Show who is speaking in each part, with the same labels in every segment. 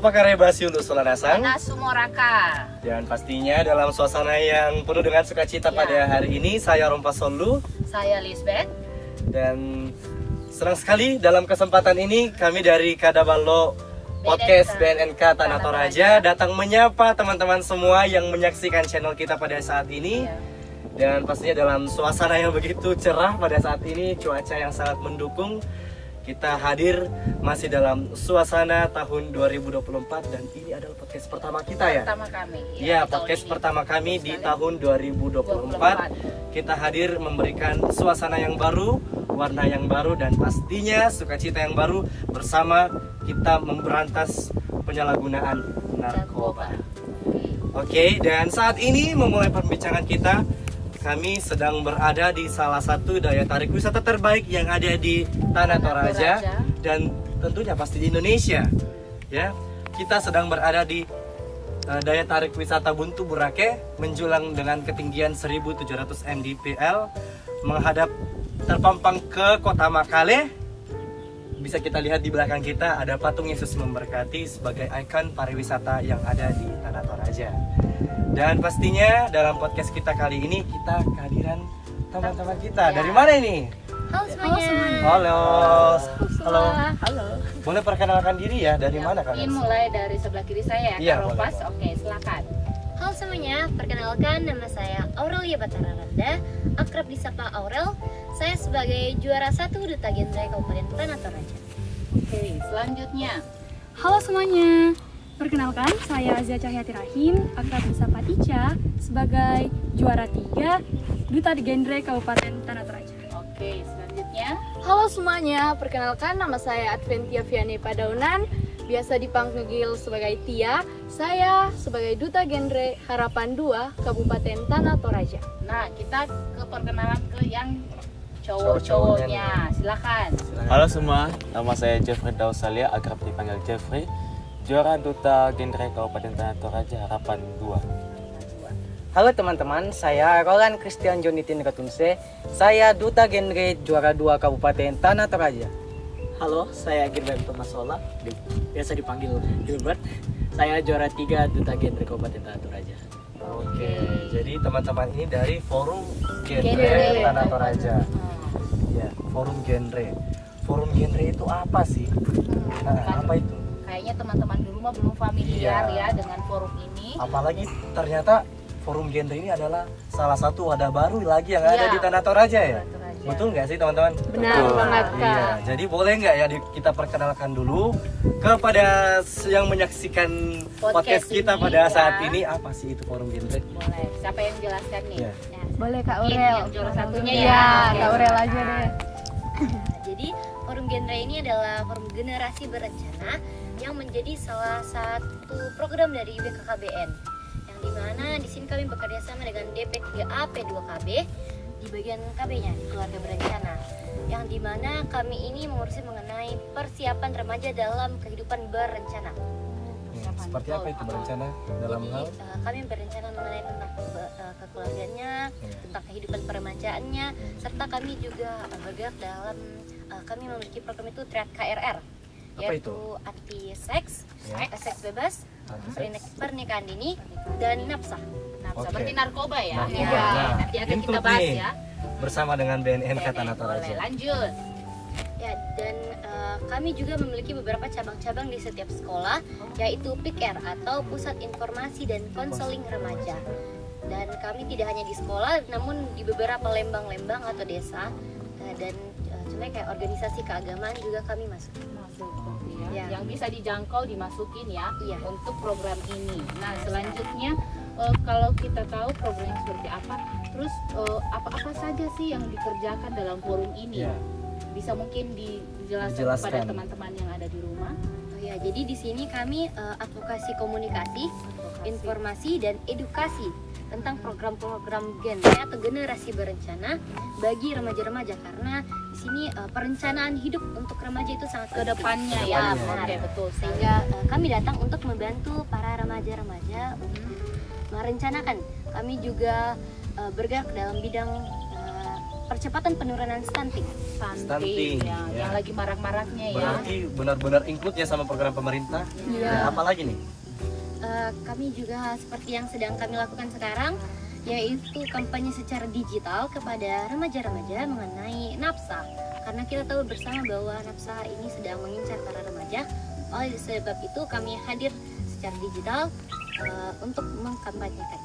Speaker 1: Apa karebasi untuk Solanasang?
Speaker 2: Mana Sumoraka.
Speaker 1: Dan pastinya dalam suasana yang penuh dengan sukacita pada hari ini, saya Rompa Solu.
Speaker 2: Saya Lisbeth.
Speaker 1: Dan senang sekali dalam kesempatan ini kami dari Kadaballo Podcast BNNK Tanah Toraja datang menyapa teman-teman semua yang menyaksikan channel kita pada saat ini. Dan pastinya dalam suasana yang begitu cerah pada saat ini, cuaca yang sangat mendukung. Kita hadir masih dalam suasana tahun 2024 dan ini adalah podcast pertama kita ya.
Speaker 2: Pertama kami.
Speaker 1: Ya, podcast pertama kami di tahun 2024. Kita hadir memberikan suasana yang baru, warna yang baru dan pastinya sukacita yang baru bersama kita memberantas penyalahgunaan narkoba. Oke, dan saat ini memulai perbincangan kita, kami sedang berada di salah satu daya tarik wisata terbaik yang ada di Tanah Toraja dan tentunya pasti di Indonesia. Ya, kita sedang berada di daya tarik wisata Buntu Burake menjulang dengan ketinggian 1700 mdpl menghadap terpampang ke Kota Makale. Bisa kita lihat di belakang kita ada patung Yesus memberkati sebagai ikon pariwisata yang ada di Tanah Toraja. Dan pastinya dalam podcast kita kali ini kita kehadiran teman-teman kita. Dari mana ini?
Speaker 3: Halo semuanya.
Speaker 1: Halo. Halo.
Speaker 2: Halo.
Speaker 1: Boleh perkenalkan diri ya, dari mana kalian?
Speaker 2: Ini mulai dari sebelah kiri saya,
Speaker 1: Iya,
Speaker 2: Rompas.
Speaker 1: boleh.
Speaker 2: Oke, silakan.
Speaker 3: Halo semuanya, perkenalkan nama saya Aurelia Batara Randa, akrab disapa Aurel. Saya sebagai juara 1 Duta Genre Kabupaten Tanah Toraja.
Speaker 2: Oke, selanjutnya.
Speaker 4: Halo semuanya, perkenalkan saya Azia Cahyati Rahim, akrab disapa Ica, sebagai juara 3 Duta Genre Kabupaten Tanah Toraja.
Speaker 2: Oke, selanjutnya.
Speaker 5: Halo semuanya, perkenalkan nama saya Adventia Vianney Padaunan, biasa dipanggil sebagai Tia. Saya sebagai Duta Genre Harapan 2 Kabupaten Tanah Toraja.
Speaker 2: Nah, kita ke perkenalan ke yang cowok-cowoknya. Silakan.
Speaker 6: Halo semua, nama saya Jeffrey Dausalia, akrab dipanggil Jeffrey, juara Duta Genre Kabupaten Tanah Toraja Harapan 2.
Speaker 7: Halo teman-teman, saya Roland Christian Jonitin Ratunse. Saya Duta Genre juara 2 Kabupaten Tanah Toraja.
Speaker 8: Halo, saya Gilbert Tomasola, biasa dipanggil Gilbert. Saya juara 3 Duta Genre Kabupaten Tanah Toraja.
Speaker 1: Oke, jadi teman-teman ini dari Forum Genre Tanah Toraja. Ya, Forum Genre. Forum Genre itu apa sih? Nah, apa itu?
Speaker 2: Kayaknya teman-teman di rumah belum familiar
Speaker 1: Iya.
Speaker 2: ya dengan forum ini.
Speaker 1: Apalagi ternyata Forum Genre ini adalah salah satu wadah baru lagi yang ada
Speaker 2: Iya.
Speaker 1: di Tanah Toraja ya.
Speaker 2: Tanah Toraja.
Speaker 1: Betul nggak sih teman-teman?
Speaker 5: Benar
Speaker 1: Betul.
Speaker 5: banget, Kak.
Speaker 1: Iya. Jadi boleh nggak ya kita perkenalkan dulu kepada yang menyaksikan podcast kita
Speaker 2: ini,
Speaker 1: pada
Speaker 2: ya.
Speaker 1: saat ini apa sih itu Forum Genre?
Speaker 2: Boleh. Siapa yang jelaskan nih?
Speaker 1: Iya.
Speaker 2: Ya.
Speaker 5: Boleh Kak
Speaker 2: Ini
Speaker 5: Aurel.
Speaker 2: yang juara satunya
Speaker 5: Iya,
Speaker 2: ya.
Speaker 5: Kak Aurel aja deh.
Speaker 3: Jadi, Forum Genre ini adalah forum generasi berencana yang menjadi salah satu program dari BKKBN. Yang dimana di sini kami bekerja sama dengan DP3A P2KB di bagian KB-nya, keluarga berencana. Yang dimana kami ini mengurusi mengenai persiapan remaja dalam kehidupan berencana.
Speaker 1: Seperti apa itu berencana dalam
Speaker 3: Jadi
Speaker 1: hal?
Speaker 3: kami berencana mengenai tentang kekeluargaannya, tentang kehidupan peremajaannya, serta kami juga bergerak dalam kami memiliki program itu TRIAD KRR,
Speaker 1: Apa
Speaker 3: yaitu
Speaker 1: itu?
Speaker 3: anti seks,
Speaker 1: Ya.
Speaker 3: seks bebas,
Speaker 1: Anti-seks.
Speaker 3: pernikahan dini, dan nafsa.
Speaker 2: Nafsa,
Speaker 1: Oke.
Speaker 2: berarti narkoba ya?
Speaker 1: Narkoba.
Speaker 2: Iya.
Speaker 1: Nah,
Speaker 2: Nanti akan kita
Speaker 1: include
Speaker 2: bahas
Speaker 1: nih.
Speaker 2: ya.
Speaker 1: Bersama dengan BNNK Tanah
Speaker 2: Boleh,
Speaker 1: Toraja.
Speaker 2: lanjut.
Speaker 3: Ya, dan kami juga memiliki beberapa cabang-cabang di setiap sekolah, yaitu PIKR atau Pusat Informasi dan Konseling Remaja. Dan kami tidak hanya di sekolah, namun di beberapa lembang-lembang atau desa, dan contohnya kayak organisasi keagamaan juga kami masuk.
Speaker 2: Masuk berarti ya.
Speaker 3: Ya.
Speaker 2: Yang bisa dijangkau dimasukin ya
Speaker 3: Iya.
Speaker 2: untuk program ini. Nah, selanjutnya kalau kita tahu programnya seperti apa, terus apa-apa saja sih yang dikerjakan dalam forum ini?
Speaker 1: Iya.
Speaker 2: Bisa mungkin dijelaskan
Speaker 1: Dijelaskan.
Speaker 2: kepada teman-teman yang ada di rumah.
Speaker 3: Oh ya, jadi di sini kami advokasi komunikasi, informasi dan edukasi tentang program-program genre atau generasi berencana bagi remaja-remaja, karena di sini perencanaan hidup untuk remaja itu sangat
Speaker 2: Ke depannya ya,
Speaker 3: benar.
Speaker 2: oke, betul.
Speaker 3: Sehingga kami datang untuk membantu para remaja-remaja merencanakan. Kami juga bergerak dalam bidang percepatan penurunan stunting.
Speaker 1: Stunting,
Speaker 2: ya,
Speaker 1: ya.
Speaker 2: yang lagi marak-maraknya ya.
Speaker 1: Berarti benar-benar include ya sama program pemerintah.
Speaker 5: Iya.
Speaker 1: Nah, apa lagi nih?
Speaker 3: Kami juga seperti yang sedang kami lakukan sekarang, yaitu kampanye secara digital kepada remaja-remaja mengenai nafsa. Karena kita tahu bersama bahwa nafsa ini sedang mengincar para remaja. Oleh sebab itu kami hadir secara digital untuk mengkampanyekan.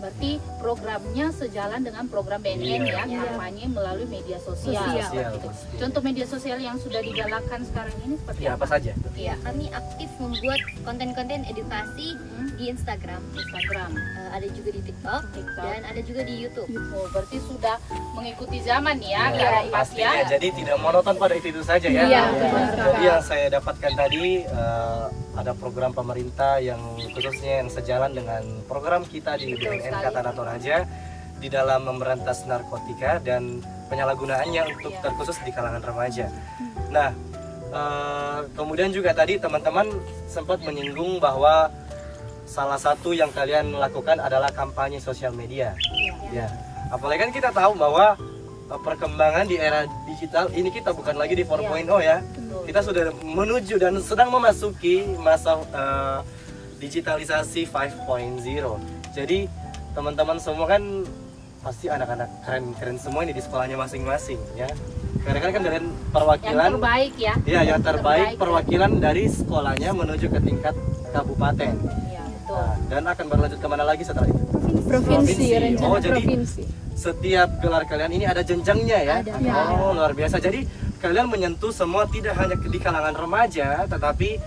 Speaker 2: Berarti programnya sejalan dengan program BNN ya, kampanye melalui media sosial.
Speaker 1: Sosial.
Speaker 2: Contoh media sosial yang sudah digalakkan sekarang ini seperti
Speaker 1: Ya, apa saja?
Speaker 3: Ya, kami aktif membuat konten-konten edukasi di Instagram. Ada juga di TikTok, dan ada juga di YouTube.
Speaker 2: Oh, berarti sudah mengikuti zaman ya,
Speaker 1: Ya,
Speaker 2: Kak Rompas
Speaker 1: pastinya.
Speaker 2: ya.
Speaker 1: Jadi tidak monoton pada itu saja ya.
Speaker 5: Iya,
Speaker 1: Jadi yang saya dapatkan tadi ada program pemerintah yang khususnya yang sejalan dengan program kita di BNN Kata Toraja di dalam memberantas narkotika dan penyalahgunaannya untuk terkhusus di kalangan remaja. Nah, kemudian juga tadi teman-teman sempat menyinggung bahwa salah satu yang kalian lakukan adalah kampanye sosial media. Ya, apalagi kan kita tahu bahwa perkembangan di era digital ini kita bukan lagi di 4.0 ya. Kita sudah menuju dan sedang memasuki masa digitalisasi 5.0. Jadi teman-teman semua kan pasti anak-anak keren-keren semua ini di sekolahnya masing-masing ya. Karena kan dari perwakilan
Speaker 2: Yang terbaik ya.
Speaker 1: ya, yang terbaik perwakilan dari sekolahnya menuju ke tingkat kabupaten.
Speaker 2: Iya, betul.
Speaker 1: Nah, dan akan berlanjut kemana lagi setelah itu?
Speaker 5: Provinsi, rencana
Speaker 1: Oh, jadi
Speaker 5: provinsi.
Speaker 1: setiap gelar kalian ini ada jenjangnya ya?
Speaker 5: Ada.
Speaker 1: Oh, luar biasa. Jadi kalian menyentuh semua tidak hanya di kalangan remaja, tetapi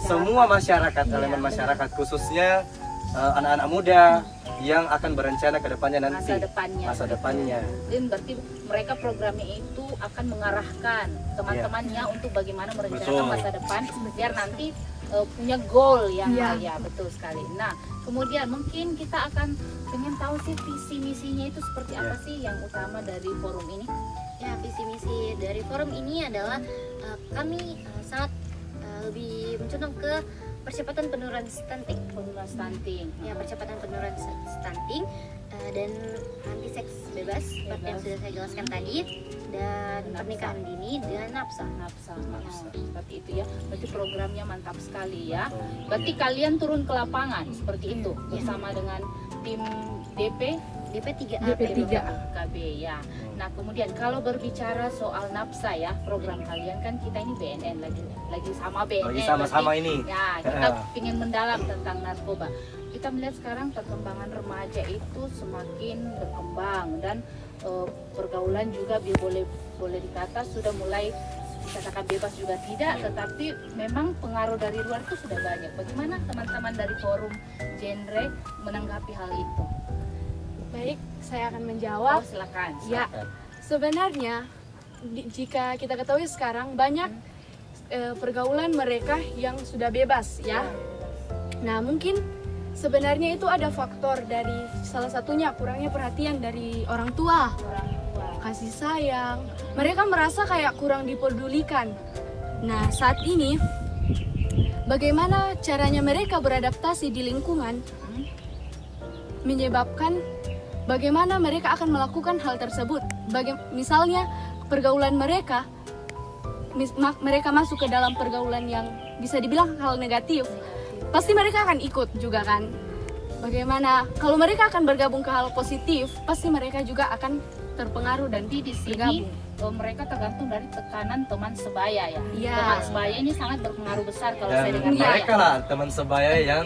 Speaker 1: semua masyarakat, elemen masyarakat, khususnya anak-anak muda yang akan berencana ke depannya nanti. Masa depannya.
Speaker 2: Dan berarti mereka programnya itu akan mengarahkan teman-temannya untuk bagaimana merencanakan masa depan biar nanti punya goal yang ya betul sekali. Nah, kemudian mungkin kita akan pengen tahu sih visi misinya itu seperti apa sih yang utama dari forum ini?
Speaker 3: Ya, visi misi dari forum ini adalah kami sangat lebih mencondong ke percepatan penurunan stunting. Ya, percepatan penurunan stunting dan anti seks bebas seperti yang sudah saya jelaskan tadi, dan pernikahan dini dengan nafsa.
Speaker 2: Seperti itu ya. Berarti programnya mantap sekali ya. Berarti kalian turun ke lapangan seperti itu bersama dengan tim DP3 KB ya. Nah, kemudian kalau berbicara soal nafsa ya, program kalian kan kita ini BNN lagi sama BNN.
Speaker 1: Lagi sama-sama
Speaker 2: berarti,
Speaker 1: ini.
Speaker 2: Ya, kita ingin mendalam tentang narkoba. Kita melihat sekarang perkembangan remaja itu semakin berkembang dan pergaulan juga boleh dikata sudah mulai dikatakan bebas juga tidak, tetapi memang pengaruh dari luar itu sudah banyak. Bagaimana teman-teman dari forum genre menanggapi hal itu?
Speaker 5: Baik, saya akan menjawab.
Speaker 2: Oh, silakan.
Speaker 5: Ya, sebenarnya jika kita ketahui sekarang banyak pergaulan mereka yang sudah bebas ya. Nah, mungkin sebenarnya itu ada faktor dari salah satunya kurangnya perhatian dari orang tua, kasih sayang. Mereka merasa kayak kurang dipedulikan. Nah, saat ini bagaimana caranya mereka beradaptasi di lingkungan menyebabkan bagaimana mereka akan melakukan hal tersebut. Misalnya pergaulan mereka masuk ke dalam pergaulan yang bisa dibilang hal negatif, pasti mereka akan ikut juga kan. Bagaimana kalau mereka akan bergabung ke hal positif, pasti mereka juga akan terpengaruh dan
Speaker 2: di sini mereka tergantung dari tekanan teman sebaya ya.
Speaker 5: Iya.
Speaker 2: Teman sebaya ini sangat berpengaruh besar kalau
Speaker 1: Dan
Speaker 2: saya dengar.
Speaker 1: mereka lah teman sebaya yang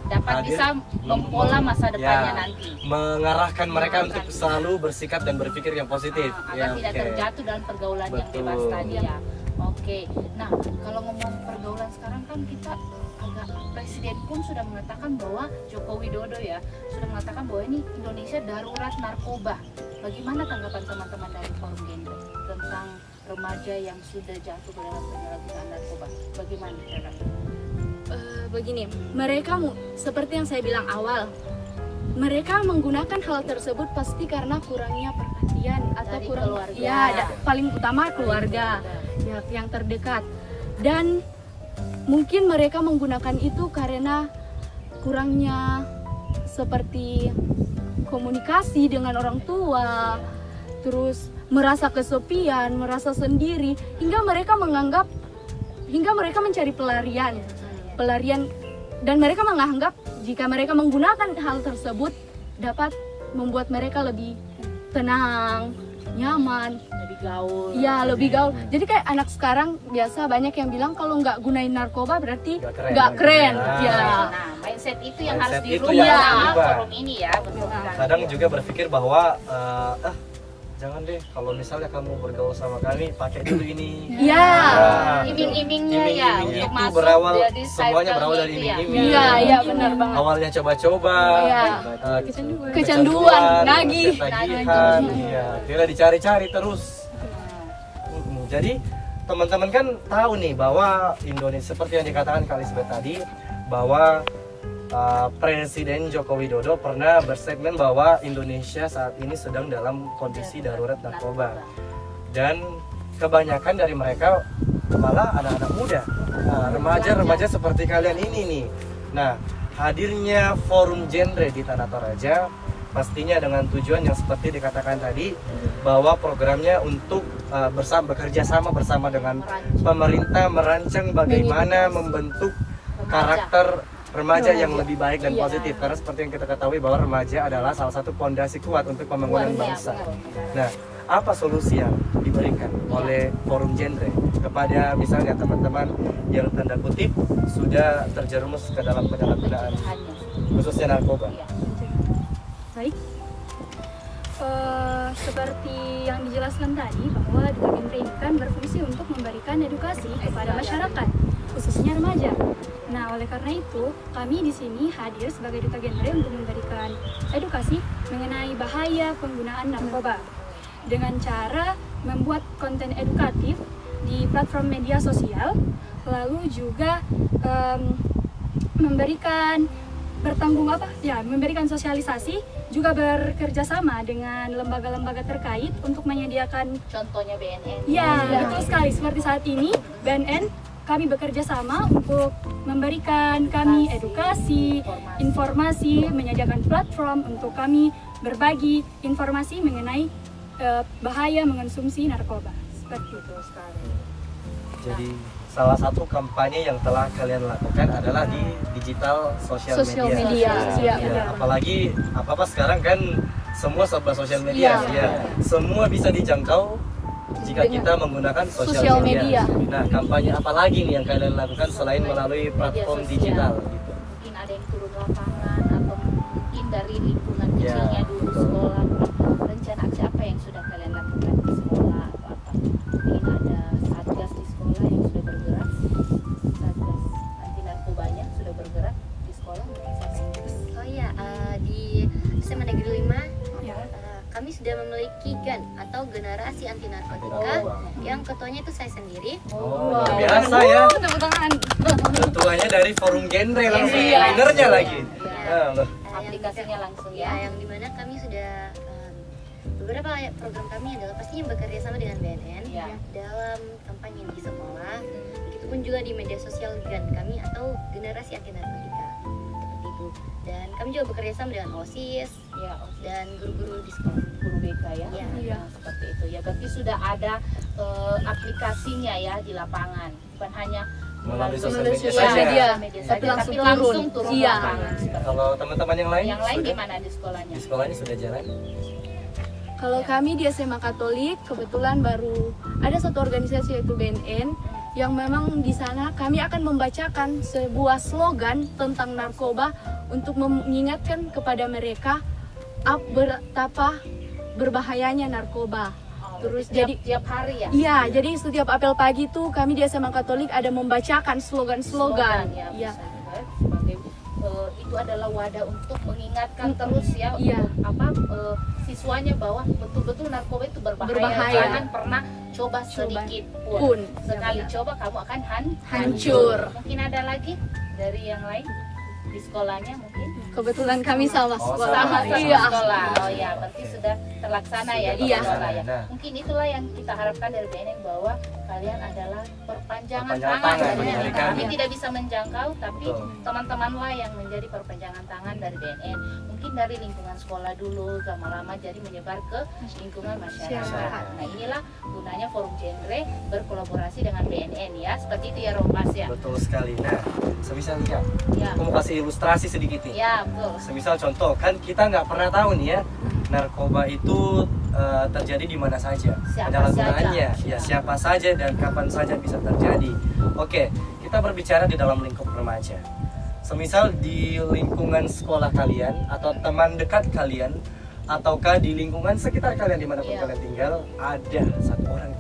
Speaker 2: dapat
Speaker 1: hadir,
Speaker 2: bisa mempola masa depannya nanti.
Speaker 1: Mengarahkan mereka untuk selalu bersikap dan berpikir yang positif.
Speaker 2: Agar tidak terjatuh dalam pergaulan yang bebas tadi ya. Oke. Nah, kalau ngomong pergaulan sekarang kan kita Presiden pun sudah mengatakan bahwa Joko Widodo ya sudah mengatakan bahwa ini Indonesia darurat narkoba. Bagaimana tanggapan teman-teman dari forum genre tentang remaja yang sudah jatuh ke dalam penyalahgunaan narkoba? Bagaimana cara?
Speaker 5: Begini, mereka seperti yang saya bilang awal, mereka menggunakan hal tersebut pasti karena kurangnya perhatian atau
Speaker 2: Dari
Speaker 5: kurang
Speaker 2: keluarga.
Speaker 5: paling utama keluarga ya, yang terdekat. Dan mungkin mereka menggunakan itu karena kurangnya seperti komunikasi dengan orang tua, terus merasa kesepian, merasa sendiri, hingga mereka mencari pelarian, dan mereka menganggap jika mereka menggunakan hal tersebut dapat membuat mereka lebih tenang, nyaman,
Speaker 2: Lebih gaul.
Speaker 5: ya lebih gaul. Jadi kayak anak sekarang biasa banyak yang bilang kalau nggak gunain narkoba berarti nggak keren. Ya.
Speaker 2: Nah, mindset itu yang harus
Speaker 1: Mindset itu
Speaker 2: dirubah
Speaker 1: yang harus
Speaker 2: sama
Speaker 1: dirubah.
Speaker 2: forum ini ya, betul kan?
Speaker 1: Kadang juga berpikir bahwa jangan deh kalau misalnya kamu bergaul sama kami pakai dulu ini.
Speaker 5: Iya.
Speaker 2: Iming-imingnya ya
Speaker 1: Iming-iming
Speaker 2: untuk
Speaker 1: itu
Speaker 2: masuk
Speaker 1: berawal,
Speaker 2: jadi
Speaker 1: semuanya berawal dari
Speaker 2: circle-nya itu ya.
Speaker 1: iming-iming.
Speaker 5: Iya, benar banget.
Speaker 1: Awalnya coba-coba,
Speaker 5: Iya.
Speaker 1: kecanduan,
Speaker 5: nagih.
Speaker 1: ketagihan, iya. Kira dicari-cari terus. Jadi teman-teman kan tahu nih bahwa Indonesia seperti yang dikatakan Kak Lisbeth tadi bahwa Presiden Joko Widodo pernah bersegmen bahwa Indonesia saat ini sedang dalam kondisi darurat narkoba, dan kebanyakan dari mereka malah anak-anak muda, remaja-remaja seperti kalian ini nih. Nah, hadirnya forum genre di Tanah Toraja pastinya dengan tujuan yang seperti dikatakan tadi bahwa programnya untuk bekerja sama bersama dengan pemerintah merancang bagaimana membentuk karakter remaja yang lebih baik dan positif, karena seperti yang kita ketahui bahwa remaja adalah salah satu pondasi kuat untuk pembangunan bangsa. Nah, apa solusi yang diberikan oleh forum genre kepada misalnya teman-teman yang tanda kutip sudah terjerumus ke dalam penyalahgunaan khususnya narkoba?
Speaker 4: Baik, seperti yang dijelaskan tadi bahwa Duta Genre ini kan berfungsi untuk memberikan edukasi kepada masyarakat, khususnya remaja. Nah, oleh karena itu kami di sini hadir sebagai Duta Genre untuk memberikan edukasi mengenai bahaya penggunaan narkoba dengan cara membuat konten edukatif di platform media sosial, lalu juga memberikan sosialisasi, juga bekerja sama dengan lembaga-lembaga terkait untuk menyediakan,
Speaker 2: Contohnya BNN.
Speaker 4: ya betul sekali, seperti saat ini BNN kami bekerja sama untuk memberikan kami edukasi, informasi, menyediakan platform untuk kami berbagi informasi mengenai bahaya mengonsumsi narkoba, seperti itu sekali.
Speaker 1: Jadi salah satu kampanye yang telah kalian lakukan adalah di digital sosial media.
Speaker 5: Iya,
Speaker 1: Ya, apalagi apa sekarang kan semua serba sosial media, ya. Semua bisa dijangkau jika kita menggunakan sosial media. Nah, kampanye apa lagi nih yang kalian lakukan selain melalui platform digital? Gitu?
Speaker 2: Mungkin ada yang turun lapangan atau mungkin dari lingkungan kecilnya dulu sekolah. Rencana aksi apa yang sudah kalian lakukan di sekolah atau apa? Mungkin ada satgas di sekolah yang sudah bergerak, satgas anti narkobanya sudah bergerak di sekolah. Mungkin siapa yang
Speaker 3: Oh iya, di SMA Negeri 5 kami sudah memiliki GAN atau Generasi Anti Narkotika yang ketuanya itu saya sendiri.
Speaker 1: Luar biasa ya.
Speaker 5: Tepuk tangan.
Speaker 1: Ketuanya dari forum genre langsung, lidernya lagi.
Speaker 2: aplikasinya langsung
Speaker 3: Ya, yang dimana kami sudah beberapa program kami adalah pastinya bekerja sama dengan BNN dalam kampanye di sekolah. Begitupun juga di media sosial GAN kami atau Generasi Anti Narkotika seperti itu. Dan kami juga bekerja sama dengan OSIS dan guru-guru di sekolah.
Speaker 2: Guru BK ya.
Speaker 3: Iya.
Speaker 2: Seperti itu ya. Berarti sudah ada aplikasinya ya di lapangan. Bukan hanya
Speaker 1: Melalui sosial
Speaker 5: sosial
Speaker 1: media
Speaker 5: media,
Speaker 1: saja.
Speaker 5: tapi langsung turun.
Speaker 2: ke
Speaker 5: Iya.
Speaker 2: lapangan.
Speaker 1: Kalau teman-teman yang lain,
Speaker 2: Yang lain
Speaker 1: sudah?
Speaker 2: gimana di sekolahnya?
Speaker 1: Di sekolahnya sudah jalan?
Speaker 5: Kalau kami di SMA Katolik kebetulan baru ada satu organisasi yaitu BNN yang memang di sana kami akan membacakan sebuah slogan tentang narkoba untuk mengingatkan kepada mereka betapa berbahayanya narkoba. Terus jadi
Speaker 2: tiap hari ya?
Speaker 5: iya, jadi setiap apel pagi tuh kami di SMA Katolik ada membacakan slogan-slogan.
Speaker 2: Ya, sebagai itu adalah wadah untuk mengingatkan terus ya
Speaker 5: Iya.
Speaker 2: untuk siswanya bahwa betul-betul narkoba itu berbahaya. Jangan pernah coba sedikit pun. Sekali coba kamu akan hancur.
Speaker 5: Hancur.
Speaker 2: Mungkin ada lagi dari yang lain? di sekolahnya mungkin
Speaker 5: Kebetulan kami sama
Speaker 1: Oh,
Speaker 5: sekolah.
Speaker 2: sama
Speaker 5: Iya.
Speaker 2: sekolah. Oh ya, berarti sudah terlaksana ya di
Speaker 5: Iya.
Speaker 2: sekolah ya.
Speaker 1: Nah.
Speaker 2: Mungkin itulah yang kita harapkan dari BNN, bahwa kalian adalah perpanjangan
Speaker 1: Perpanjangan
Speaker 2: tangan
Speaker 1: tangan
Speaker 2: dari
Speaker 1: dari
Speaker 2: kami.
Speaker 1: kami.
Speaker 2: Tidak bisa menjangkau, tapi
Speaker 1: Betul.
Speaker 2: teman-temanlah yang menjadi perpanjangan tangan dari BNN. Mungkin dari lingkungan sekolah dulu, lama-lama jadi menyebar ke lingkungan masyarakat. Nah, inilah gunanya Forum Genre berkolaborasi dengan BNN ya. Seperti itu ya, Rompas ya.
Speaker 1: Betul sekali. Nah, semisal nih Kak,
Speaker 2: Ya.
Speaker 1: aku mau kasih ilustrasi sedikit nih.
Speaker 2: Ya, betul.
Speaker 1: Semisal contoh, kan kita nggak pernah tahu nih ya, narkoba itu terjadi di mana saja,
Speaker 2: Siapa
Speaker 1: penyalahgunaannya,
Speaker 2: saja.
Speaker 1: ya siapa saja dan kapan saja bisa terjadi. Oke, kita berbicara di dalam lingkup remaja. Semisal di lingkungan sekolah kalian atau teman dekat kalian, ataukah di lingkungan sekitar kalian dimanapun
Speaker 2: Iya.
Speaker 1: kalian tinggal, ada satu orang,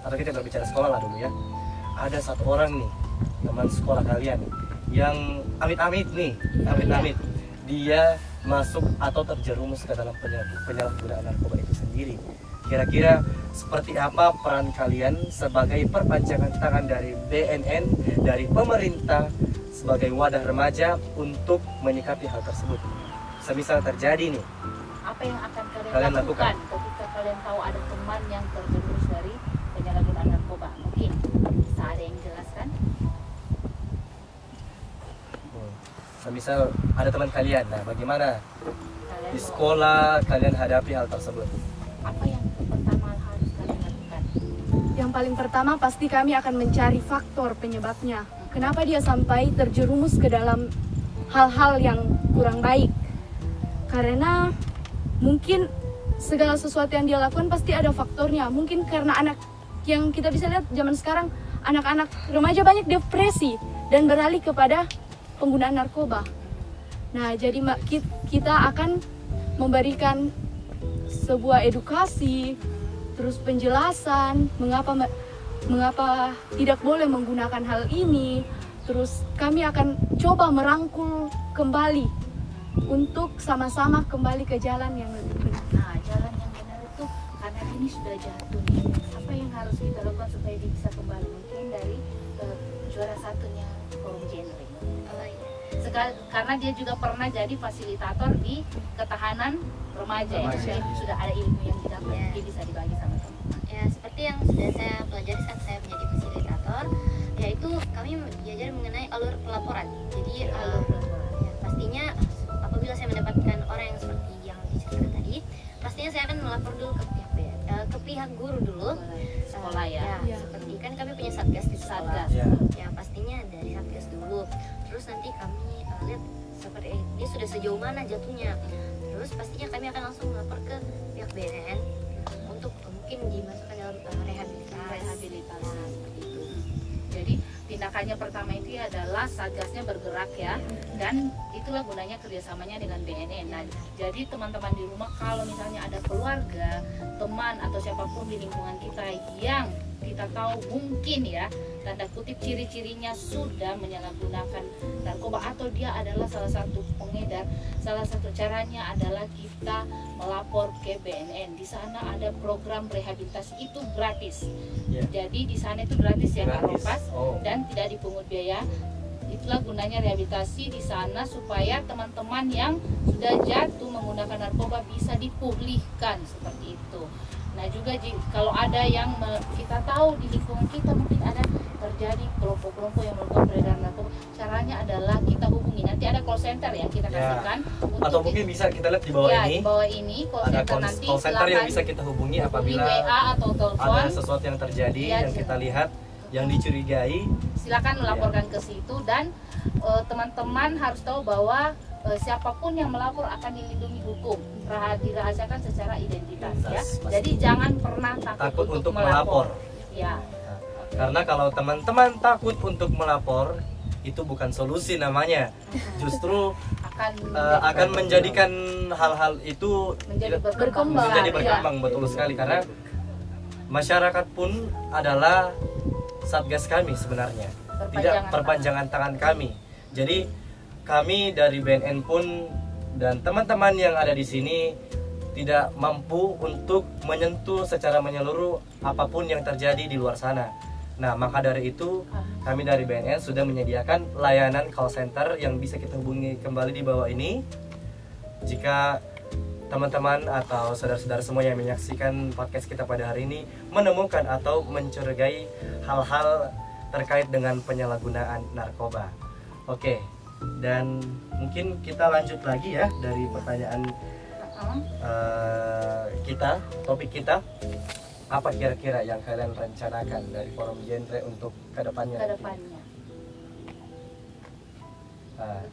Speaker 1: atau kita berbicara sekolah lah dulu ya, ada satu orang nih teman sekolah kalian yang amit-amit nih, amit-amit dia masuk atau terjerumus ke dalam penyalahgunaan narkoba itu sendiri. Kira-kira seperti apa peran kalian sebagai perpanjangan tangan dari BNN, dari pemerintah, sebagai wadah remaja untuk menyikapi hal tersebut? Semisal terjadi nih,
Speaker 2: Apa yang akan
Speaker 1: Kalian
Speaker 2: kalian
Speaker 1: lakukan.
Speaker 2: lakukan ketika kalian tahu ada teman yang terjerumus dari penyalahgunaan narkoba? Mungkin bisa ada yang jelaskan?
Speaker 1: semisal ada teman kalian, nah bagaimana
Speaker 2: Kalian
Speaker 1: di
Speaker 2: mau-
Speaker 1: sekolah kalian hadapi hal tersebut?
Speaker 2: apa yang pertama harus kalian lakukan?
Speaker 5: Yang paling pertama pasti kami akan mencari faktor penyebabnya. Kenapa dia sampai terjerumus ke dalam hal-hal yang kurang baik? Karena mungkin segala sesuatu yang dia lakukan pasti ada faktornya. Mungkin karena anak yang kita bisa lihat zaman sekarang, anak-anak remaja banyak depresi dan beralih kepada penggunaan narkoba. Nah, jadi kita akan memberikan sebuah edukasi, terus penjelasan mengapa tidak boleh menggunakan hal ini. Terus kami akan coba merangkul kembali untuk sama-sama kembali ke jalan yang lebih benar.
Speaker 2: Nah, jalan yang benar itu karena ini sudah jatuh nih. Apa yang harus kita lakukan supaya dia bisa kembali? Mungkin dari juara satunya Forum Genre. Karena dia juga pernah jadi fasilitator di ketahanan remaja ya.
Speaker 1: Remaja.
Speaker 2: Jadi sudah ada ilmu yang didapat,
Speaker 3: Ya.
Speaker 2: mungkin bisa dibagi sama teman-teman.
Speaker 3: Ya, seperti yang sudah saya pelajari saat saya menjadi fasilitator, yaitu kami belajar mengenai alur pelaporan. Jadi ya, pastinya apabila saya mendapatkan orang yang seperti yang diceritakan tadi, pastinya saya akan melapor dulu ke pihak guru dulu.
Speaker 2: Sekolah ya.
Speaker 5: Ya.
Speaker 3: Seperti kan kami punya satgas di sekolah.
Speaker 2: Satgas.
Speaker 1: Ya.
Speaker 3: Ya, pastinya dari satgas dulu. Terus nanti kami lihat seperti dia sudah sejauh mana jatuhnya. Terus pastinya kami akan langsung melapor ke pihak BNN untuk mungkin dimasukkan dalam rehabilitasi.
Speaker 2: Rehabilitasi.
Speaker 3: Ya, seperti itu.
Speaker 2: Jadi tindakannya pertama itu adalah satgasnya bergerak ya, dan itulah gunanya kerjasamanya dengan BNN. Nah, jadi teman-teman di rumah kalau misalnya ada keluarga, teman atau siapapun di lingkungan kita yang kita tahu mungkin ya tanda kutip ciri-cirinya sudah menyalahgunakan narkoba atau dia adalah salah satu pengedar, salah satu caranya adalah kita melapor ke BNN. Di sana ada program rehabilitasi itu gratis.
Speaker 1: Ya.
Speaker 2: Jadi di sana itu gratis ya Kak
Speaker 1: Gratis.
Speaker 2: Rompas,
Speaker 1: Oh.
Speaker 2: dan tidak dipungut biaya. Itulah gunanya rehabilitasi di sana supaya teman-teman yang sudah jatuh menggunakan narkoba bisa dipulihkan seperti itu. Nah juga kalau ada yang kita tahu di lingkungan kita mungkin ada terjadi kelompok-kelompok yang melakukan peredaran narkoba, caranya adalah kita hubungi. Nanti ada call center ya kita
Speaker 1: Ya.
Speaker 2: kasihkan.
Speaker 1: Atau mungkin bisa kita lihat di bawah
Speaker 2: ya,
Speaker 1: ini
Speaker 2: di bawah ini call
Speaker 1: ada
Speaker 2: center nanti
Speaker 1: call center yang
Speaker 2: silakan
Speaker 1: bisa kita hubungi apabila
Speaker 2: WA atau telepon.
Speaker 1: ada sesuatu yang terjadi
Speaker 2: Ya,
Speaker 1: yang kita lihat yang dicurigai.
Speaker 2: Silakan melaporkan ke situ, dan teman-teman harus tahu bahwa siapapun yang melapor akan dilindungi hukum, dirahasiakan secara identitas ya.
Speaker 1: Pasti.
Speaker 2: Jadi jangan pernah takut untuk melapor. Ya.
Speaker 1: Karena kalau teman-teman takut untuk melapor, itu bukan solusi namanya. Justru akan menjadikan hal-hal itu
Speaker 2: menjadi
Speaker 5: berkembang.
Speaker 1: menjadi
Speaker 5: Ya.
Speaker 1: berkembang, betul sekali, karena masyarakat pun adalah satgas kami sebenarnya, tidak perpanjangan tangan kami. Jadi kami dari BNN pun dan teman-teman yang ada di sini tidak mampu untuk menyentuh secara menyeluruh apapun yang terjadi di luar sana. Nah, maka dari itu kami dari BNN sudah menyediakan layanan call center yang bisa kita hubungi kembali di bawah ini. Jika teman-teman atau saudara-saudara semua yang menyaksikan podcast kita pada hari ini menemukan atau mencurigai hal-hal terkait dengan penyalahgunaan narkoba. Oke, dan mungkin kita lanjut lagi ya dari pertanyaan kita, topik kita. Apa kira-kira yang kalian rencanakan dari Forum Genre untuk kedepannya?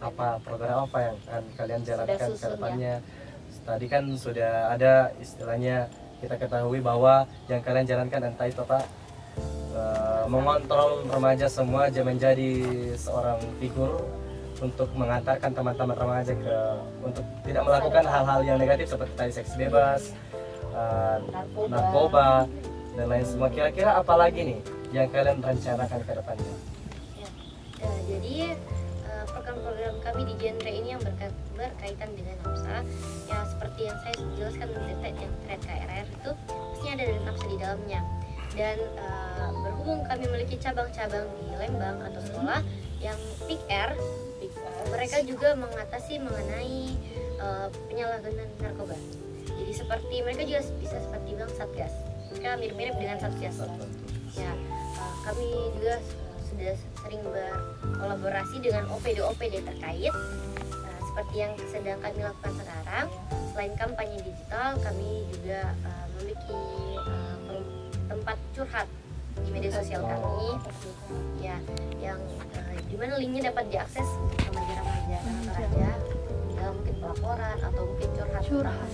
Speaker 1: Apa program apa yang akan kalian jalankan kedepannya? Tadi kan sudah ada istilahnya, kita ketahui bahwa yang kalian jalankan entah itu apa, mengontrol remaja semua menjadi seorang figur untuk mengantarkan teman-teman remaja untuk tidak melakukan hal-hal yang negatif seperti tadi seks bebas, narkoba dan lain semua. Kira-kira apa lagi nih yang kalian rencanakan ke depannya?
Speaker 3: Jadi program-program kami di Genre ini yang berkaitan dengan NAPSA, ya seperti yang saya jelaskan yang terkait KRR itu pastinya ada dari NAPSA di dalamnya. Dan berhubung kami memiliki cabang-cabang di Lembang atau sekolah yang PIKR, mereka juga mengatasi mengenai penyalahgunaan narkoba. Jadi seperti mereka juga bisa seperti bilang Satgas, mereka mirip-mirip dengan Satgas. Ya, kami juga sudah sering berkolaborasi dengan OPD-OPD terkait, seperti yang sedang kami lakukan sekarang. Selain kampanye digital, kami juga memiliki tempat curhat di media sosial kami, ya, yang dimana linknya dapat diakses remaja-remaja dalam mungkin pelaporan atau mungkin curhat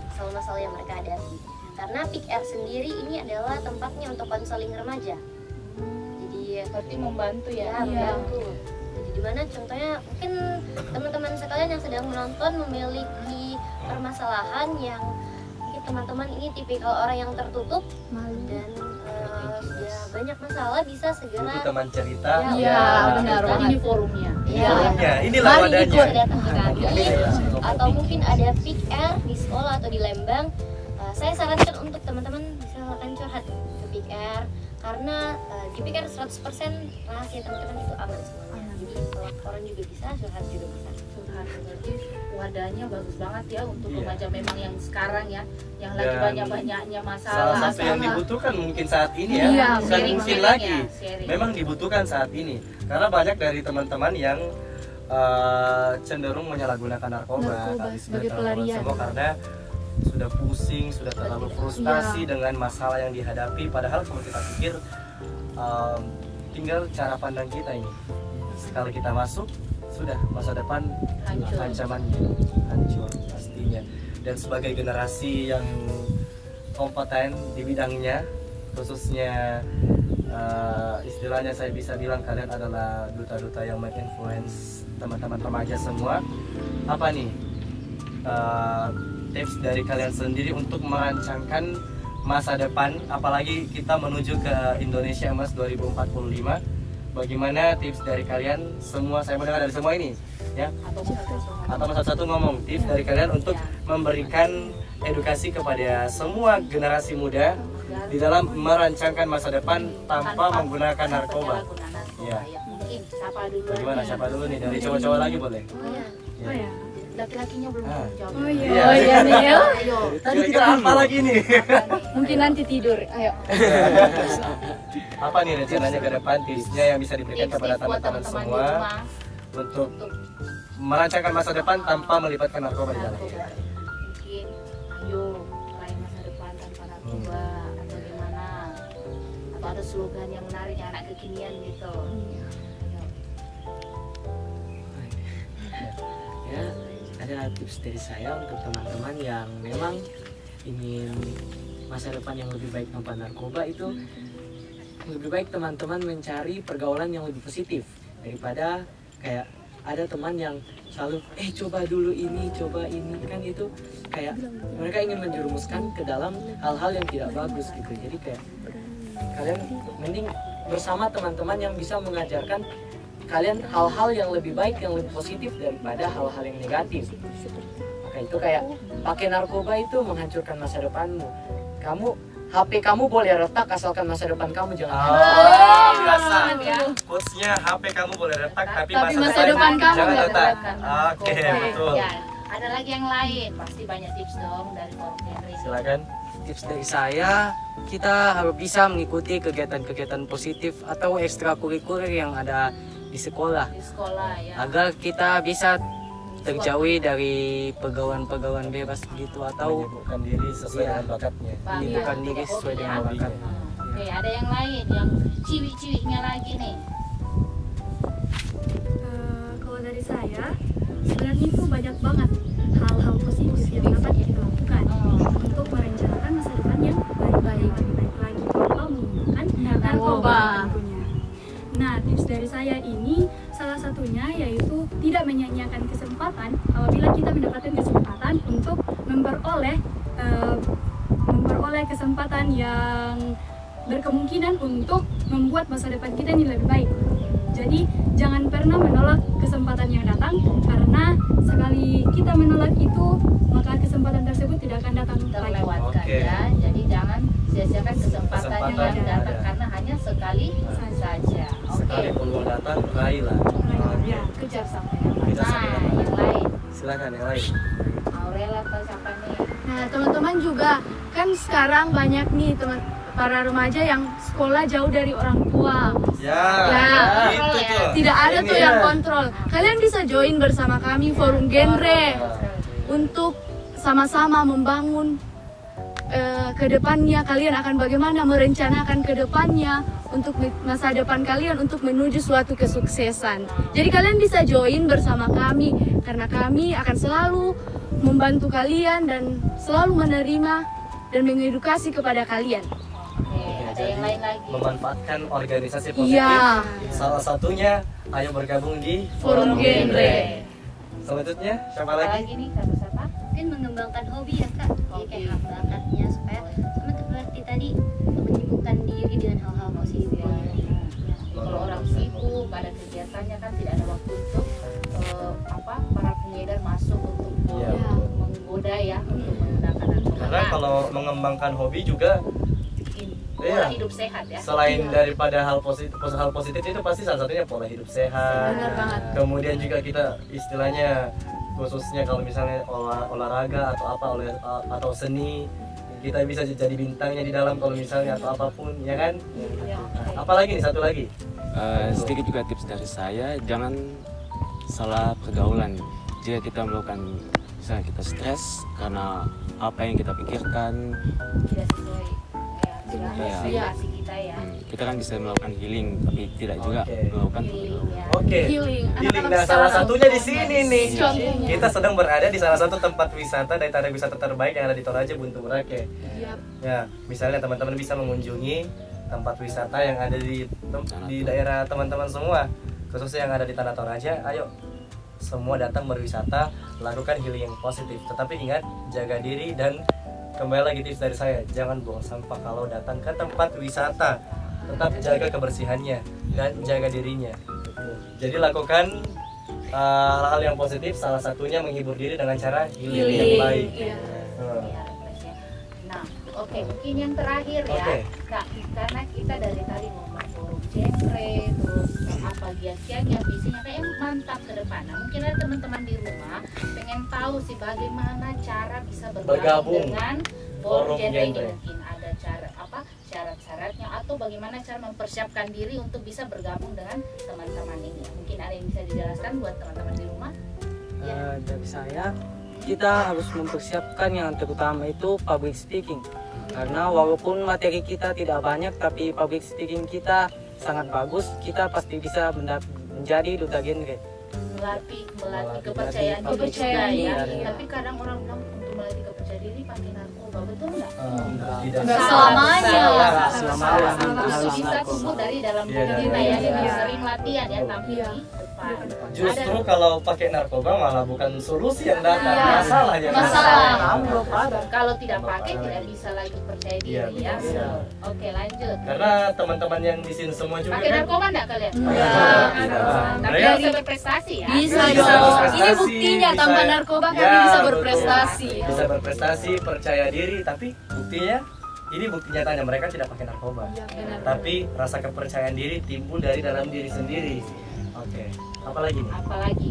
Speaker 3: masalah-masalah yang mereka hadapi. Karena PIKR sendiri ini adalah tempatnya untuk konseling remaja. Jadi
Speaker 2: berarti membantu ya.
Speaker 3: Membantu. Jadi dimana contohnya mungkin teman-teman sekalian yang sedang menonton memiliki permasalahan yang mungkin teman-teman ini tipikal orang yang tertutup dan ya banyak masalah, bisa segera
Speaker 1: butuh teman cerita.
Speaker 2: Benar. Ini forumnya.
Speaker 1: Inilah wadahnya.
Speaker 3: Datang ke kami atau mungkin ada PIKR di sekolah atau di Lembang. Saya sarankan untuk teman-teman bisa lakukan curhat ke PIKR karena di PIKR 100% rahasia teman-teman itu aman semuanya. Jadi laporan juga bisa, curhat juga bisa.
Speaker 2: Berarti wadahnya bagus banget ya untuk remaja memang yang sekarang ya, yang lagi banyak-banyaknya masalah.
Speaker 1: Salah satu yang dibutuhkan mungkin saat ini ya, bukan mungkin lagi, memang dibutuhkan saat ini. Karena banyak dari teman-teman yang cenderung menyalahgunakan narkoba
Speaker 5: sebagai pelarian.
Speaker 1: Semua karena sudah pusing, sudah terlalu frustasi dengan masalah yang dihadapi. Padahal kalau kita pikir tinggal cara pandang kita ini. Sekali kita masuk, sudah masa depan ancamannya hancur pastinya. Dan sebagai generasi yang kompeten di bidangnya, khususnya istilahnya saya bisa bilang kalian adalah duta-duta yang menginfluence teman-teman remaja semua. Apa nih tips dari kalian sendiri untuk merancangkan masa depan, apalagi kita menuju ke Indonesia Emas 2045? Bagaimana tips dari kalian semua? Saya mendengar dari semua ini ya, atau satu-satu ngomong tips dari kalian untuk memberikan edukasi kepada semua generasi muda di dalam merancangkan masa depan tanpa menggunakan narkoba. Ya.
Speaker 2: Mungkin
Speaker 1: Siapa dulu nih, dari cowok-cowok lagi boleh?
Speaker 2: Laki-lakinya belum jawab.
Speaker 5: Ayo.
Speaker 1: Kira-kira apa lagi nih?
Speaker 5: Mungkin nanti tidur. Ayo.
Speaker 1: Apa nih rencananya ke depan, tipsnya yang bisa diberikan kepada teman-teman semua untuk merancangkan masa depan tanpa melibatkan narkoba di dalam?
Speaker 2: Mungkin ayo raih masa depan tanpa narkoba atau gimana, atau ada slogan yang menarik yang anak kekinian gitu.
Speaker 8: Ya, ada tips dari saya untuk teman-teman yang memang ingin masa depan yang lebih baik tanpa narkoba. Itu lebih baik teman-teman mencari pergaulan yang lebih positif daripada kayak ada teman yang selalu coba dulu ini, coba ini, kan itu kayak mereka ingin menjerumuskan ke dalam hal-hal yang tidak bagus gitu. Jadi kayak kalian mending bersama teman-teman yang bisa mengajarkan kalian hal-hal yang lebih baik, yang lebih positif daripada hal-hal yang negatif. Maka itu kayak pakai narkoba itu menghancurkan masa depanmu. Kamu HP kamu boleh retak asalkan masa depan kamu jangan.
Speaker 1: Biasa. Quotes-nya HP kamu boleh retak tapi masa depan kamu jangan retak. Oke, betul.
Speaker 2: Ya, ada lagi yang lain. Pasti banyak tips dong dari forum genre ini.
Speaker 1: Silakan.
Speaker 7: Tips dari saya, kita harus bisa mengikuti kegiatan-kegiatan positif atau ekstrakurikuler yang ada di sekolah
Speaker 2: Di sekolah ya.
Speaker 7: agar kita bisa terjauhi dari pergaulan-pergaulan bebas begitu atau
Speaker 1: Menyibukkan diri sesuai
Speaker 7: Iya.
Speaker 1: dengan bakatnya.
Speaker 7: menyibukkan diri sesuai dengan
Speaker 2: Hobi ya.
Speaker 7: bakat.
Speaker 2: Oke, ada yang lain yang ciwi-ciwinya lagi nih.
Speaker 4: Kalau dari saya, sebenarnya itu banyak banget hal-hal positif yang dapat kita lakukan untuk merencanakan masa depan yang lebih baik lagi tanpa menggunakan narkoba tentunya. Nah, tips dari saya ini salah satunya yaitu tidak menyia-nyiakan kesempatan apabila kita mendapatkan kesempatan untuk memperoleh kesempatan yang berkemungkinan untuk membuat masa depan kita ini lebih baik. Jadi jangan pernah menolak kesempatan yang datang, karena sekali kita menolak itu maka kesempatan tersebut tidak akan datang lagi.
Speaker 2: Terlewatkan
Speaker 1: Oke.
Speaker 2: ya. Jadi jangan sia-siakan kesempatan yang
Speaker 1: Kesempatan
Speaker 2: datang
Speaker 1: ada.
Speaker 2: karena hanya sekali saja. Oke.
Speaker 1: Sekali peluang datang, raihlah.
Speaker 2: Ya, kejar sampai dapat.
Speaker 1: Kejar sampai
Speaker 2: Nah,
Speaker 1: dapat.
Speaker 2: yang lain.
Speaker 1: Silakan yang lain.
Speaker 2: Aurel atau siapa nih?
Speaker 5: Nah, teman-teman juga kan sekarang banyak nih para remaja yang sekolah jauh dari orang tua.
Speaker 1: Ya,
Speaker 2: kontrol
Speaker 1: itu
Speaker 2: ya.
Speaker 1: tuh.
Speaker 5: Tidak ada
Speaker 1: Ini
Speaker 5: tuh
Speaker 1: ya.
Speaker 5: yang kontrol. Kalian bisa join bersama kami forum genre untuk sama-sama membangun ke depannya kalian akan bagaimana merencanakan ke depannya untuk masa depan kalian untuk menuju suatu kesuksesan. Jadi kalian bisa join bersama kami karena kami akan selalu membantu kalian dan selalu menerima dan mengedukasi kepada kalian.
Speaker 2: Oke, ada yang lain lagi.
Speaker 1: Memanfaatkan organisasi positif.
Speaker 5: Iya.
Speaker 1: Salah satunya, ayo bergabung di
Speaker 5: Forum Genre.
Speaker 1: Selanjutnya, siapa
Speaker 2: Apa
Speaker 1: lagi?
Speaker 2: lagi nih kata siapa?
Speaker 3: Mungkin mengembangkan hobi ya kak, jadi kayak hak bakatnya supaya sama seperti tadi menyibukkan diri dengan hal-hal positif.
Speaker 2: Kalau orang sibuk pada kegiatannya kan tidak ada waktu untuk para pengedar masuk untuk
Speaker 1: Iya,
Speaker 2: menggoda ya untuk menggunakan narkoba.
Speaker 1: Karena kalau mengembangkan hobi juga
Speaker 2: pola
Speaker 1: Iya.
Speaker 2: hidup sehat ya.
Speaker 1: selain daripada hal positif itu pasti salah satunya pola hidup sehat.
Speaker 5: Benar banget.
Speaker 1: Kemudian juga kita istilahnya khususnya kalau misalnya olahraga atau apa atau seni, kita bisa jadi bintangnya di dalam kalau misalnya atau apapun ya kan. Apalagi nih satu lagi.
Speaker 6: Sedikit juga tips dari saya, jangan salah pergaulan. Jika kita melakukan, misalnya kita stres karena apa yang kita pikirkan,
Speaker 2: Tidak sesuai dengan
Speaker 6: Iya.
Speaker 2: ekspektasi kita ya.
Speaker 6: kita kan bisa melakukan healing, tapi tidak juga
Speaker 1: Oke.
Speaker 6: melakukan
Speaker 2: Healing ya.
Speaker 1: Oke.
Speaker 5: Healing.
Speaker 1: Healing.
Speaker 5: Anak-anak
Speaker 1: Nah, salah
Speaker 5: sekarang.
Speaker 1: satunya di sini nih.
Speaker 5: Contohnya.
Speaker 1: Kita sedang berada di salah satu tempat wisata dari tarif wisata terbaik yang ada di Toraja, Buntu Merake.
Speaker 5: Yap.
Speaker 1: Ya, misalnya teman-teman bisa mengunjungi tempat wisata yang ada di daerah teman-teman semua, khususnya yang ada di Tanah Toraja. Ayo semua datang berwisata, lakukan healing yang positif. Tetapi ingat, jaga diri dan kembali lagi tips dari saya, jangan buang sampah kalau datang ke tempat wisata. Tetap jaga kebersihannya dan jaga dirinya. Jadi lakukan hal-hal yang positif, salah satunya menghibur diri dengan cara healing yang baik.
Speaker 5: Iya.
Speaker 2: Nah, oke, mungkin yang terakhir ya.
Speaker 1: Oke.
Speaker 2: Kak, karena kita dari tadi ngomong forum genre, terus apa giat-giatnya, visinya kayak mantap ke depan. Nah, mungkin ada teman-teman di rumah pengen tahu sih bagaimana cara bisa bergabung
Speaker 1: Bergabung.
Speaker 2: dengan
Speaker 1: Forum
Speaker 2: forum genre ini.
Speaker 1: genre.
Speaker 2: Mungkin ada cara apa syarat-syaratnya atau bagaimana cara mempersiapkan diri untuk bisa bergabung dengan teman-teman ini. Mungkin ada yang bisa dijelaskan buat teman-teman di rumah?
Speaker 7: Dari saya, kita harus mempersiapkan yang terutama itu public speaking. Karena walaupun materi kita tidak banyak, tapi public speaking kita sangat bagus, kita pasti bisa menjadi duta genre.
Speaker 2: melatih kepercayaan diri
Speaker 5: kepercayaan
Speaker 2: juga ya.
Speaker 7: diri.
Speaker 2: Tapi kadang orang bilang untuk melatih kepercayaan diri pakai narkoba, betul nggak?
Speaker 1: Tidak
Speaker 5: Nggak
Speaker 3: selamanya.
Speaker 7: Selamanya.
Speaker 2: Itu bisa tumbuh dari dalam
Speaker 1: Iya,
Speaker 2: diri
Speaker 1: dari
Speaker 2: kita ya,
Speaker 1: dalam.
Speaker 2: dengan
Speaker 5: Iya.
Speaker 2: sering latihan ya, tampil
Speaker 1: Iya.
Speaker 2: di depan.
Speaker 1: Justru kalau pakai narkoba malah bukan solusi yang datang,
Speaker 2: Iya.
Speaker 1: masalah yang
Speaker 2: Masalah.
Speaker 1: datang.
Speaker 2: Kalau tidak pakai tidak bisa lagi percaya
Speaker 1: Iya,
Speaker 2: diri ya.
Speaker 1: betul.
Speaker 2: Oke, lanjut.
Speaker 1: Karena teman-teman yang di sini semua juga
Speaker 2: Pakai
Speaker 1: kan
Speaker 2: narkoba enggak kalian?
Speaker 1: Tidak.
Speaker 2: Tapi
Speaker 1: Mereka-
Speaker 2: bisa berprestasi ya.
Speaker 5: Bisa,
Speaker 1: Bisa
Speaker 5: bisa.
Speaker 1: berprestasi,
Speaker 5: Ini buktinya
Speaker 1: bisa-
Speaker 5: tanpa narkoba kami
Speaker 1: Ya,
Speaker 5: bisa
Speaker 1: betul.
Speaker 5: berprestasi.
Speaker 1: bisa berprestasi, percaya diri, tapi buktinya ini bukti nyatanya mereka tidak pakai narkoba.
Speaker 5: Iya, benar.
Speaker 1: Tapi rasa kepercayaan diri timbul dari dalam diri sendiri. Oke. Apalagi nih?
Speaker 2: Apalagi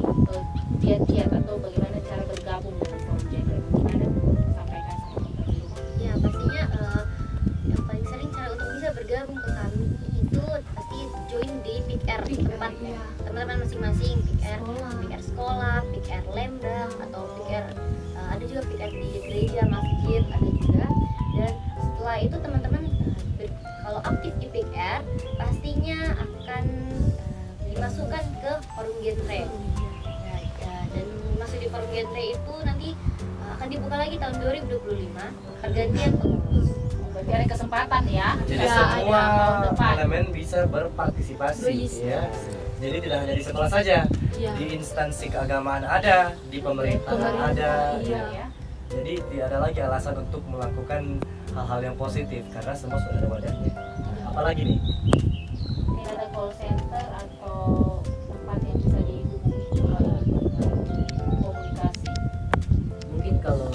Speaker 2: kiat-kiat atau bagaimana cara bergabung dengan forum gender? Gimana? Sampaikan sama teman-teman di rumah.
Speaker 3: Ya pastinya yang paling sering cara untuk bisa bergabung ke kami itu pasti join di PIKR tempat teman-teman masing-masing, PIKR sekolah, PIKR Lembang atau PIKR ada juga PIKR di gereja, masjid ada juga. Dan setelah itu teman-teman kalau aktif di PIKR pastinya akan dimasukkan ke forum genre. Dan masuk di forum genre itu nanti akan dibuka lagi tahun 2025 pergantian pengurus.
Speaker 2: Berarti ada kesempatan ya.
Speaker 1: Jadi
Speaker 2: Ya,
Speaker 1: semua
Speaker 2: ada tahun depan.
Speaker 1: elemen bisa berpartisipasi ya. Jadi tidak hanya di sekolah saja,
Speaker 5: Iya.
Speaker 1: di instansi keagamaan ada, di pemerintahan ada.
Speaker 5: Iya.
Speaker 2: Ya.
Speaker 1: Jadi tidak ada lagi alasan untuk melakukan hal-hal yang positif karena semua sudah ada wadahnya. Apalagi nih?
Speaker 2: Tidak ada call center atau tempat yang bisa dihubungi komunikasi.
Speaker 8: Mungkin kalau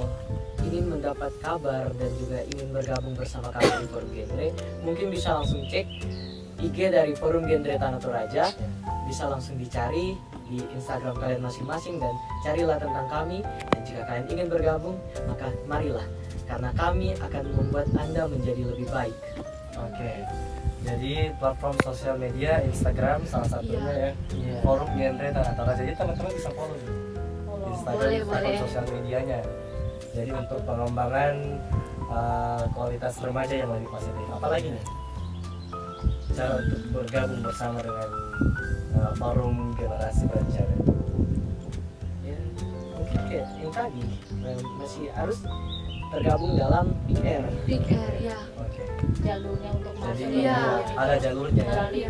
Speaker 8: ingin mendapat kabar dan juga ingin bergabung bersama kami di Forum Genre, mungkin bisa langsung cek IG dari Forum Genre Tanah Toraja, bisa langsung dicari di Instagram kalian masing-masing dan carilah tentang kami. Dan jika kalian ingin bergabung, maka marilah, karena kami akan membuat Anda menjadi lebih baik.
Speaker 1: Oke. Jadi platform sosial media Instagram salah satunya ya.
Speaker 8: Iya.
Speaker 1: Forum Genre Tanah Toraja. Jadi teman-teman bisa follow nih. Instagram
Speaker 5: Boleh,
Speaker 1: platform
Speaker 5: boleh.
Speaker 1: sosial medianya. Jadi untuk pengembangan kualitas remaja yang lebih positif. Apalagi nih? Cara untuk bergabung bersama dengan forum generasi berencana.
Speaker 8: Ya, mungkin kayak yang tadi masih harus tergabung dalam PR.
Speaker 5: PIKR ya.
Speaker 1: Oke.
Speaker 2: Jalurnya untuk
Speaker 1: Jadi
Speaker 2: masuk
Speaker 5: Iya.
Speaker 1: ada jalurnya.
Speaker 2: melalui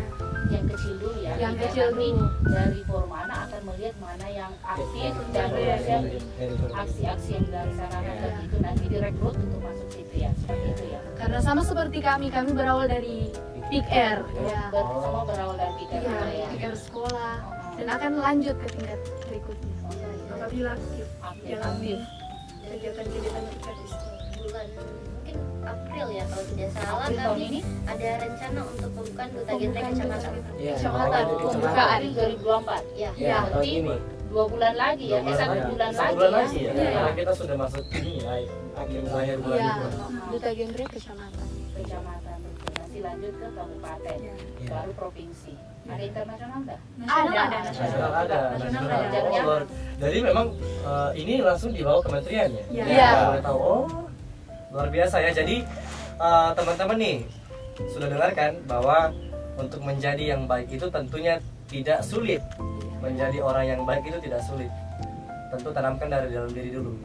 Speaker 2: yang kecil dulu ya.
Speaker 5: Yang
Speaker 2: Jadi
Speaker 5: kecil
Speaker 2: nanti
Speaker 5: dulu.
Speaker 2: dari forum anak akan melihat mana yang aktif dan aksi-aksi yang dilaksanakan dan itu nanti direkrut untuk masuk situ ya. Seperti itu ya.
Speaker 5: Karena sama seperti kami berawal dari PIKR ya.
Speaker 2: Semua berawal dari PIKR
Speaker 5: Iya,
Speaker 2: ya.
Speaker 5: PIKR sekolah dan akan lanjut ke tingkat berikutnya.
Speaker 4: Apabila aktif
Speaker 2: Aktif.
Speaker 4: dalam kegiatan-kegiatan kita di sekolah.
Speaker 3: Bulan mungkin April ya kalau tidak salah
Speaker 2: April tahun
Speaker 3: kami
Speaker 2: ini?
Speaker 3: ada rencana untuk pembukaan duta genre kecamatan.
Speaker 8: Iya,
Speaker 5: Kecamatan,
Speaker 8: di
Speaker 5: pembukaan.
Speaker 2: April 2024.
Speaker 3: Ya,
Speaker 8: Ya, tahun
Speaker 2: Berarti
Speaker 8: ini.
Speaker 2: 2 bulan lagi ya. 1 bulan
Speaker 1: Satu
Speaker 2: lagi
Speaker 1: bulan
Speaker 2: ya.
Speaker 1: lagi ya.
Speaker 2: Iya.
Speaker 1: Karena kita sudah masuk ini akhir bulan
Speaker 5: Iya,
Speaker 1: ini.
Speaker 5: duta genre kecamatan.
Speaker 2: Kecamatan betul. Nanti lanjut ke kabupaten, baru provinsi. Ada internasional enggak?
Speaker 4: Ada.
Speaker 1: Nasional ada.
Speaker 2: Nasional
Speaker 1: nasional.
Speaker 2: ada.
Speaker 1: Oh, jadi memang ini langsung dibawa kementerian ya?
Speaker 4: Iya.
Speaker 5: Iya.
Speaker 1: Boleh tahu. Oh, luar biasa ya. Jadi teman-teman nih sudah dengarkan bahwa untuk menjadi yang baik itu tentunya tidak sulit. Menjadi orang yang baik itu tidak sulit. Tentu tanamkan dari dalam diri dulu.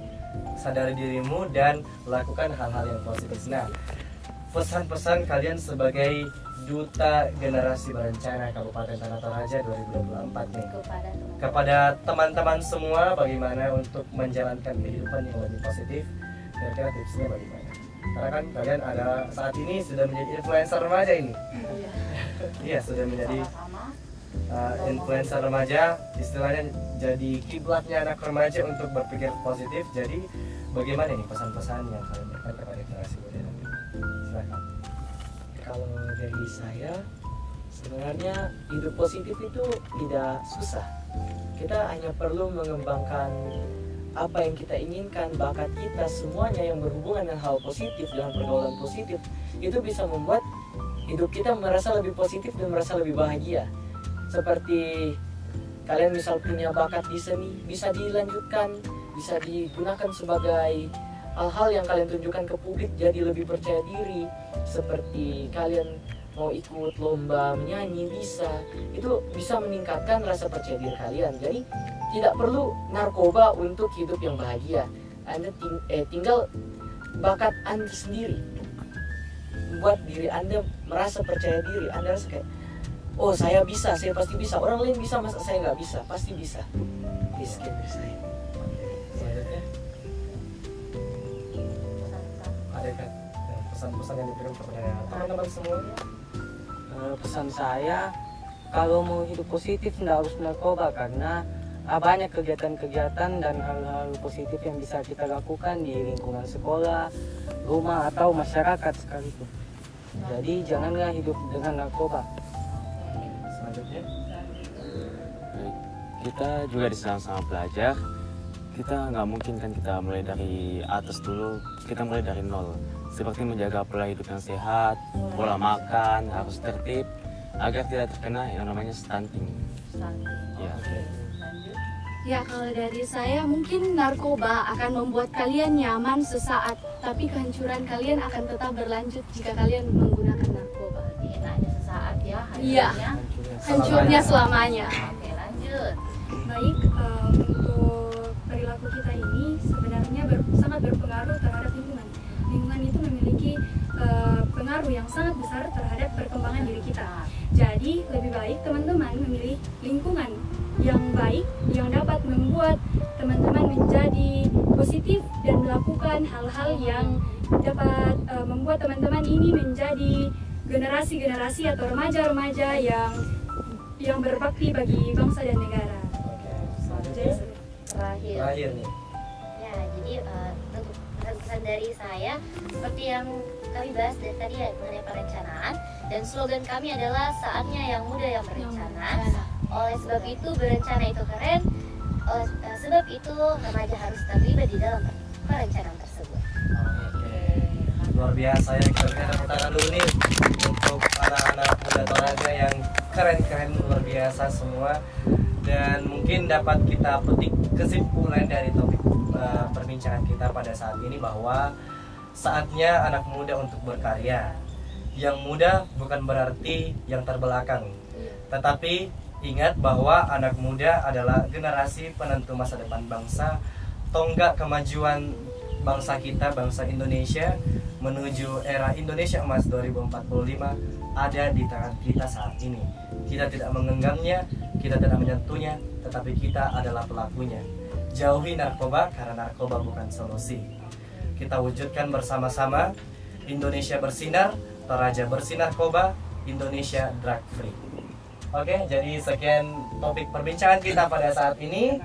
Speaker 1: Sadari dirimu dan lakukan hal-hal yang positif. Nah, pesan-pesan kalian sebagai Duta Generasi Berencana Kabupaten Tanah Toraja 2024 nih kepada teman-teman semua, bagaimana untuk menjalankan kehidupan yang lebih positif, kira-kira tipsnya bagaimana? Karena kan kalian ada saat ini sudah menjadi influencer remaja ini. Iya, sudah menjadi influencer remaja, istilahnya jadi kiblatnya anak remaja untuk berpikir positif. Jadi bagaimana nih pesan-pesan yang kalian berikan kepada generasi muda nanti? Silakan.
Speaker 8: Kalau dari saya, sebenarnya hidup positif itu tidak susah. Kita hanya perlu mengembangkan apa yang kita inginkan, bakat kita, semuanya yang berhubungan dengan hal positif, dengan pergaulan positif, itu bisa membuat hidup kita merasa lebih positif dan merasa lebih bahagia. Seperti kalian misal punya bakat di seni, bisa dilanjutkan, bisa digunakan sebagai hal-hal yang kalian tunjukkan ke publik, jadi lebih percaya diri. Seperti kalian mau ikut lomba menyanyi, itu bisa meningkatkan rasa percaya diri kalian. Jadi tidak perlu narkoba untuk hidup yang bahagia. Anda tinggal bakat Anda sendiri, membuat diri Anda merasa percaya diri. Anda rasa kayak, oh saya bisa, saya pasti bisa. Orang lain bisa, masa saya nggak bisa? Pasti bisa. Sekian dari saya.
Speaker 1: Selanjutnya ada kan pesan-pesan yang diberikan kepada teman-teman semua?
Speaker 7: Pesan saya, kalau mau hidup positif nggak harus narkoba, karena banyak kegiatan-kegiatan dan hal-hal positif yang bisa kita lakukan di lingkungan sekolah, rumah, atau masyarakat sekalipun. Jadi janganlah hidup dengan narkoba.
Speaker 1: Selanjutnya.
Speaker 6: Kita juga sama-sama belajar. Kita nggak mungkin kan kita mulai dari atas dulu, kita mulai dari nol. Seperti menjaga pola hidup yang sehat, pola makan harus tertib agar tidak terkena yang namanya stunting. Ya.
Speaker 5: Ya, kalau dari saya mungkin narkoba akan membuat kalian nyaman sesaat, tapi kehancuran kalian akan tetap berlanjut jika kalian menggunakan narkoba.
Speaker 2: Enaknya sesaat ya,
Speaker 5: Iya.
Speaker 2: hancurnya
Speaker 5: Hancurnya selamanya.
Speaker 2: Oke, lanjut.
Speaker 4: Baik, untuk perilaku kita ini sebenarnya sangat berpengaruh terhadap lingkungan. Lingkungan itu memiliki pengaruh yang sangat besar terhadap perkembangan diri kita. Jadi lebih baik teman-teman memilih lingkungan yang baik yang dapat membuat teman-teman menjadi positif dan melakukan hal-hal yang dapat membuat teman-teman ini menjadi generasi-generasi atau remaja-remaja yang berbakti bagi bangsa dan negara.
Speaker 1: Oke, selanjutnya. Terakhir nih.
Speaker 3: Ya, jadi untuk pesan dari saya seperti yang kami bahas dari tadi ya mengenai perencanaan, dan slogan kami adalah saatnya yang muda yang berencana. Oleh sebab itu berencana itu keren. Oleh sebab itu remaja harus terlibat di dalam perencanaan tersebut.
Speaker 1: Oke, luar biasa ya, kita berikan tepuk tangan dulu nih untuk anak-anak muda Toraja yang keren-keren, luar biasa semua. Dan mungkin dapat kita petik kesimpulan dari topik perbincangan kita pada saat ini bahwa saatnya anak muda untuk berkarya. Yang muda bukan berarti yang terbelakang, tetapi ingat bahwa anak muda adalah generasi penentu masa depan bangsa, tonggak kemajuan bangsa kita, bangsa Indonesia menuju era Indonesia Emas 2045 ada di tangan kita saat ini. Kita tidak menggenggamnya, kita tidak menyentuhnya, tetapi kita adalah pelakunya. Jauhi narkoba karena narkoba bukan solusi. Kita wujudkan bersama-sama Indonesia bersinar, Toraja bersinar narkoba, Indonesia drug free. Oke, jadi sekian topik perbincangan kita pada saat ini.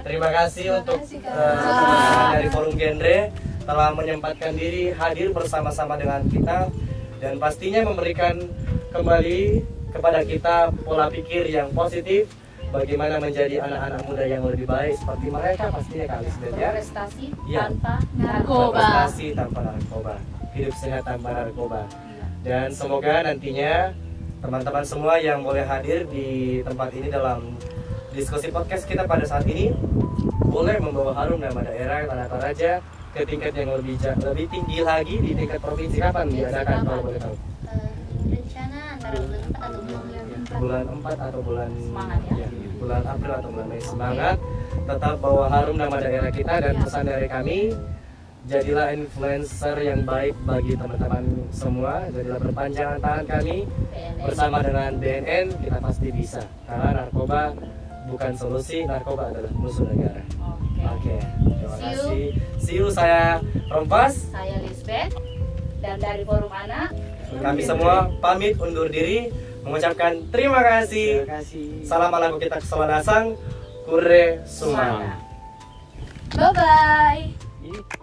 Speaker 1: Terima kasih untuk teman-teman dari Forum Genre telah menyempatkan diri hadir bersama-sama dengan kita dan pastinya memberikan kembali kepada kita pola pikir yang positif bagaimana menjadi anak-anak muda yang lebih baik seperti mereka pastinya kali ya.
Speaker 2: Prestasi
Speaker 1: Ya.
Speaker 2: tanpa
Speaker 5: Narkoba.
Speaker 1: Prestasi tanpa narkoba, hidup sehat tanpa narkoba. Dan semoga nantinya teman-teman semua yang boleh hadir di tempat ini dalam diskusi podcast kita pada saat ini boleh membawa harum nama daerah Tanah Toraja ke tingkat yang lebih tinggi lagi di tingkat provinsi. Kapan diadakan kalau boleh tahu?
Speaker 3: Rencana antara bulan 4 atau bulan
Speaker 2: Semangat ya.
Speaker 1: Bulan April atau bulan Mei. Semangat, tetap bawa harum nama daerah kita. Dan pesan dari kami, jadilah influencer yang baik bagi teman-teman semua. Jadilah berpanjangan tangan kami bersama dengan BNN, kita pasti bisa. Karena narkoba bukan solusi, narkoba adalah musuh negara. Oke, terima kasih. See you, saya Rompas.
Speaker 2: Saya Lisbeth dan dari Forum Anak.
Speaker 1: Kami semua pamit undur diri, mengucapkan terima kasih.
Speaker 7: Terima kasih.
Speaker 1: Salam ala kita keseladasang, kure sumang.
Speaker 5: Bye-bye.
Speaker 7: Ih.